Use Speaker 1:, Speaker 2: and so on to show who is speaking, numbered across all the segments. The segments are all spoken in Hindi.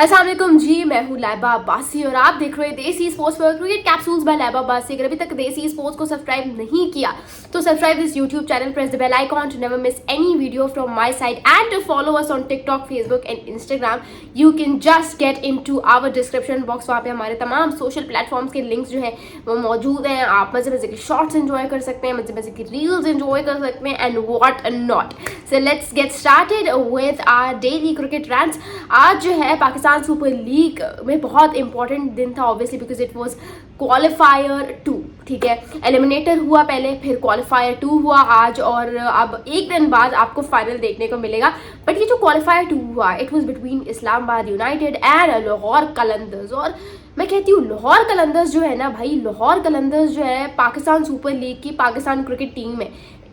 Speaker 1: अस्सलाम वालेकुम जी, मैं हूँ लैबा अब्बासी और आप देख रहे हैं देसी स्पोर्ट्स पर क्रिकेट कैप्सूल्स बाय लैबा अब्बासी। अगर अभी तक देसी स्पोर्ट्स को सब्सक्राइब नहीं किया तो subscribe this YouTube channel, press the bell icon to never miss any video from my side and to follow us on TikTok, Facebook and Instagram. You can just get into our description box. वहाँ पे हमारे तमाम सोशल प्लेटफॉर्म्स के लिंक्स जो है वो मौजूद हैं। आप मजे मजे के शॉर्ट्स एंजॉय कर सकते हैं, मजे मजे की रील्स एंजॉय कर सकते हैं and what not. So let's get started with our daily cricket rants. आज जो है पाकिस्तान सुपर लीग में बहुत इंपॉर्टेंट दिन था obviously, because it was qualifier 2। ठीक है, एलिमिनेटर हुआ पहले, फिर क्वालिफायर 2 हुआ आज, और अब एक दिन बाद आपको फाइनल देखने को मिलेगा। बट ये जो क्वालिफायर 2 हुआ, it was between Islamabad United and Lahore Qalandars. और मैं कहती हूँ लाहौर कलंदर्स जो है ना भाई, लाहौर कलंदर्स जो है पाकिस्तान सुपर लीग की पाकिस्तान क्रिकेट टीम में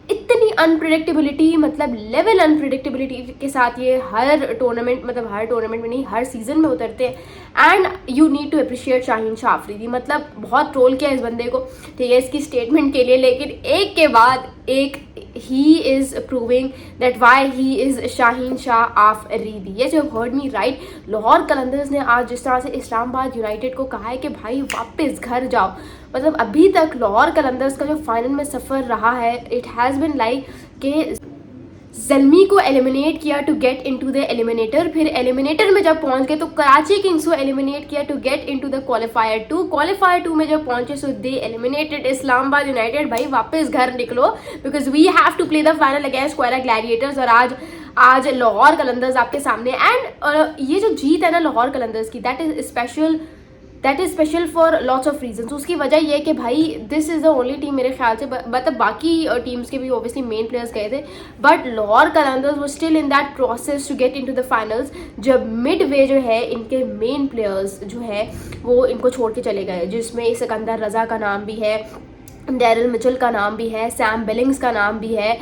Speaker 1: इतनी अनप्रिडिक्टेबिलिटी, मतलब लेवल अनप्रिडिक्टेबिलिटी के साथ ये हर टूर्नामेंट में नहीं, हर सीजन में उतरते हैं। And you need to appreciate Shaheen Shah Afridi. मतलब बहुत ट्रोल किया इस बंदे को, ठीक है, इसकी स्टेटमेंट के लिए, लेकिन एक के बाद एक he is proving that why he is Shaheen Shah Afridi. ये जो heard me right, Lahore Qalandars ने आज जिस तरह से इस्लामाबाद यूनाइटेड को कहा है कि भाई वापस घर जाओ, मतलब अभी तक लाहौर कलंदर्स का जो फाइनल में सफ़र रहा है, इट हैज़ बिन लाइक कि ज़ल्मी को एलिमिनेट किया to get into the eliminator, फिर एलिमिनेटर में जब पहुंच गए तो कराची किंग्स को एलिमिनेट किया to get into the qualifier 2। Qualifier 2 में जब पहुंचे so they eliminated Islamabad united. भाई वापस घर निकलो, because we have to play the final against Quetta gladiators. और आज लाहौर कलंदर्स आपके सामने। एंड ये जो जीत है ना लाहौर कलंदर्स की, that is special for lots of reasons. उसकी वजह ये है कि भाई this is the only team मेरे ख्याल से, मतलब बाकी टीम्स के भी ऑब्वियसली मेन प्लेयर्स गए थे, बट लाहौर कलंदर्स वो still in that process to get into the finals. जब मिड वे जो है इनके मेन प्लेयर्स जो है वो इनको छोड़ के चले गए, जिसमें सिकंदर रजा का नाम भी है, डैरिल मिचेल का नाम भी है, सैम बिलिंग्स का नाम भी है,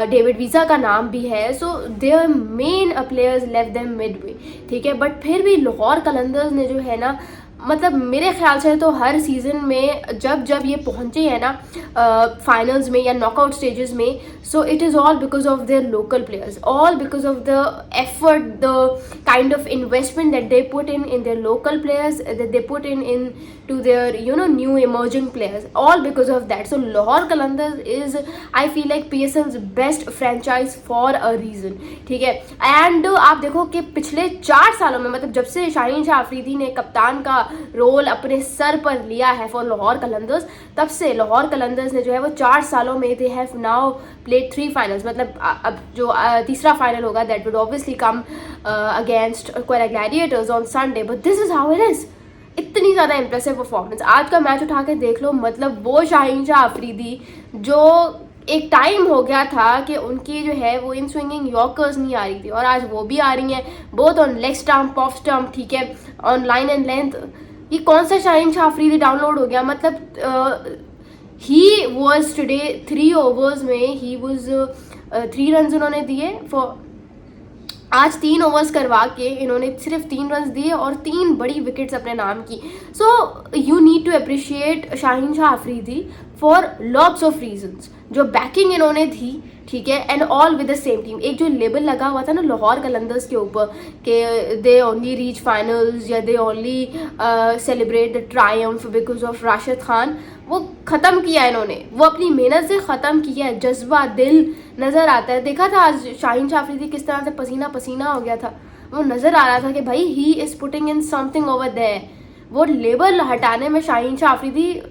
Speaker 1: डेविड वीज़ा का नाम भी है। So their main players left them midway, ठीक है। बट फिर भी लाहौर कलंदर्स ने जो है ना, मतलब मेरे ख्याल से तो हर सीज़न में जब ये पहुँचे हैं ना फाइनल्स में या नॉकआउट स्टेजेस में, so it is all because of their local players, all because of the effort, the kind of investment that they put in their local players, that they put in to their new emerging players, all because of that. So Lahore Qalandars is, I feel like PSL's best franchise for a reason, ठीक है। एंड आप देखो कि पिछले 4 सालों में, मतलब जब से शाहीन शाह अफरीदी ने कप्तान का रोल अपने सर पर लिया है फॉर लाहौर कलंदर्स, तब से लाहौर कलंदर्स ने जो है वो 4 सालों में they have now played 3 finals. मतलब अब जो तीसरा फाइनल होगा that would obviously come against Quetta gladiators on Sunday, but this is how it is. इतनी ज़्यादा इंप्रेसिव परफॉर्मेंस, आज का मैच उठा के देख लो। मतलब वो शाहीन शाह अफरीदी जो एक टाइम हो गया था कि उनकी जो है वो इन स्विंगिंग यॉर्कर्स नहीं आ रही थी, और आज वो भी आ रही हैं, both on leg stump, off stump, ठीक है, ऑन लाइन एंड लेंथ। ये कौन सा शाहीन शाह अफरीदी डाउनलोड हो गया? मतलब ही वॉज टुडे 3 ओवर्स में ही वॉज 3 रन उन्होंने दिए फॉर, आज 3 ओवर्स करवा के इन्होंने सिर्फ 3 रन दिए और 3 बड़ी विकेट्स अपने नाम की। So you need to appreciate Shaheen Shah Afridi for lots of reasons. जो बैकिंग इन्होंने दी, ठीक है, and all with the same team. एक जो लेबल लगा हुआ था ना लाहौर कलंदर्स के ऊपर कि दे ओनली रीच फाइनल्स या they only celebrate the Triumph because of Rashid Khan, वो ख़त्म किया इन्होंने, वो अपनी मेहनत से ख़त्म किया है। जज्बा, दिल नज़र आता है। देखा था आज शाहीन शाह अफरीदी किस तरह से पसीना पसीना हो गया था, वो नज़र आ रहा था कि भाई he is putting in something over there. वो लेबल हटाने में Shaheen Shah Afridi,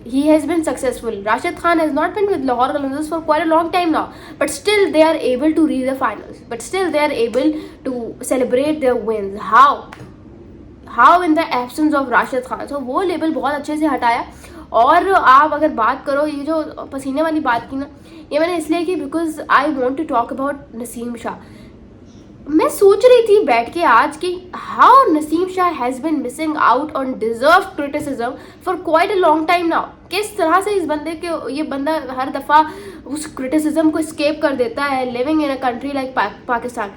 Speaker 1: he has been successful. Rashid Khan has not been with Lahore Qalandars for quite a long time now, but still they are able to reach the finals, but still they are able to celebrate their wins. How in the absence of Rashid Khan? So वो लेबल बहुत अच्छे से हटाया। और आप अगर बात करो, ये जो पसीने वाली बात की ना, ये मैंने इसलिए की because I want to talk about Naseem Shah. मैं सोच रही थी बैठ के आज कि how Naseem Shah has been missing out on deserve criticism for quite a long time now. किस तरह से इस बंदे के, ये बंदा हर दफ़ा उस क्रिटिसिज्म को स्केप कर देता है। Living in a country like Pakistan,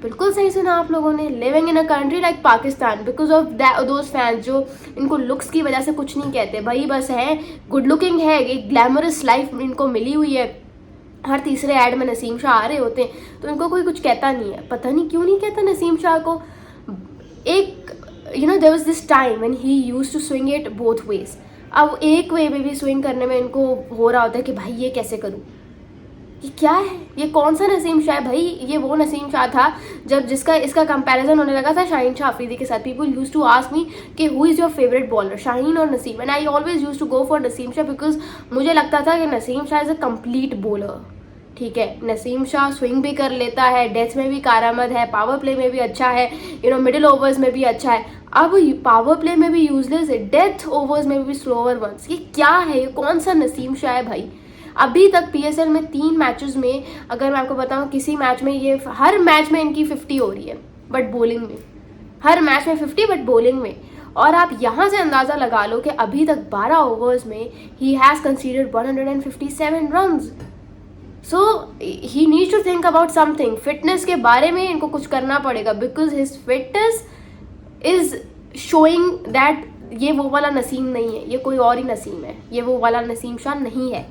Speaker 1: बिल्कुल सही सुना आप लोगों ने, living in a country like Pakistan because of those fans जो इनको लुक्स की वजह से कुछ नहीं कहते। भाई बस है, गुड लुकिंग है, एक ग्लैमरस लाइफ इनको मिली हुई है, हर तीसरे ऐड में नसीम शाह आ रहे होते हैं, तो इनको कोई कुछ कहता नहीं है। पता नहीं क्यों नहीं कहता नसीम शाह को। You know there was this time when he used to swing it both ways. अब एक वे में भी स्विंग करने में इनको हो रहा होता है कि भाई ये कैसे करूँ, ये क्या है, ये कौन सा नसीम शाह है भाई. ये वो नसीम शाह था जब जिसका इसका कंपैरिजन होने लगा था शाहीन शाह अफरीदी के साथ. People use to ask me कि who is your favourite bowler, Shaheen और Naseem, and I always use to go for Naseem Shah because मुझे लगता था कि Naseem Shah is a complete bowler. ठीक है, नसीम शाह स्विंग भी कर लेता है, डेथ में भी कारआमद है, पावर प्ले में भी अच्छा है, यू नो मिडिल ओवर्स में भी अच्छा है. अब पावर प्ले में भी यूजलेस है, डेथ ओवर्स में भी स्लोअर वंस. ये क्या है, ये कौन सा नसीम शाह है भाई. अभी तक PSL में 3 मैचेस में अगर मैं आपको बताऊं, किसी मैच में ये हर मैच में इनकी 50 हो रही है बट बॉलिंग में, हर मैच में 50 बट बॉलिंग में. और आप यहाँ से अंदाज़ा लगा लो कि अभी तक 12 ओवर्स में ही has conceded 157 runs. So he needs to think about something. Fitness के बारे में इनको कुछ करना पड़ेगा because his fitness is showing that ये वो वाला नसीम नहीं है, ये कोई और ही नसीम है, ये वो वाला नसीम शाह नहीं है.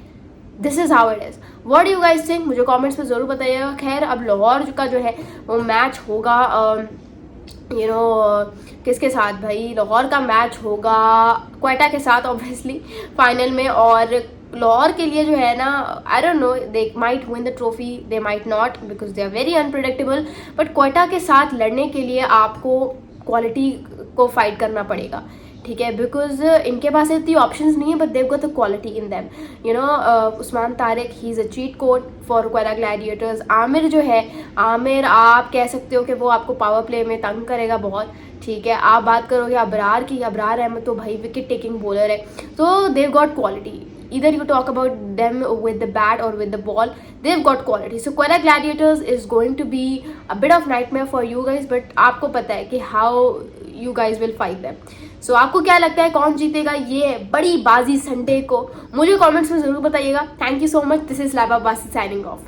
Speaker 1: This is how it is. What do you guys think, मुझे कमेंट्स में ज़रूर बताइएगा. खैर अब लाहौर का जो है वो मैच होगा यू नो किसके साथ भाई, लाहौर का मैच होगा क्वेटा के साथ ऑब्वियसली फाइनल में. और लाहौर के लिए जो है ना, I don't know, they might win the trophy, they might not because they are very unpredictable. But Quetta के साथ लड़ने के लिए आपको क्वालिटी को फाइट करना पड़ेगा. ठीक है, बिकॉज इनके पास इतनी ऑप्शंस नहीं है but they've got the quality in them. You know Usman Tariq, he is a cheat code for Quetta gladiators. Amir जो है, आमिर आप कह सकते हो कि वो आपको पावर प्ले में तंग करेगा बहुत. ठीक है, आप बात करोगे अबरार की, अबरार अहमद तो भाई विकेट टेकिंग बॉलर है. तो they've got quality. Either you talk about them with the bat or with the ball, they've got quality. So Quetta Gladiators is going to be a bit of nightmare for you guys, but आपको पता है कि how you guys will fight them. So आपको क्या लगता है कौन जीतेगा ये बड़ी बाजी संडे को, मुझे कमेंट्स में ज़रूर बताइएगा. Thank you so much. This is Laiba बासी साइनिंग ऑफ.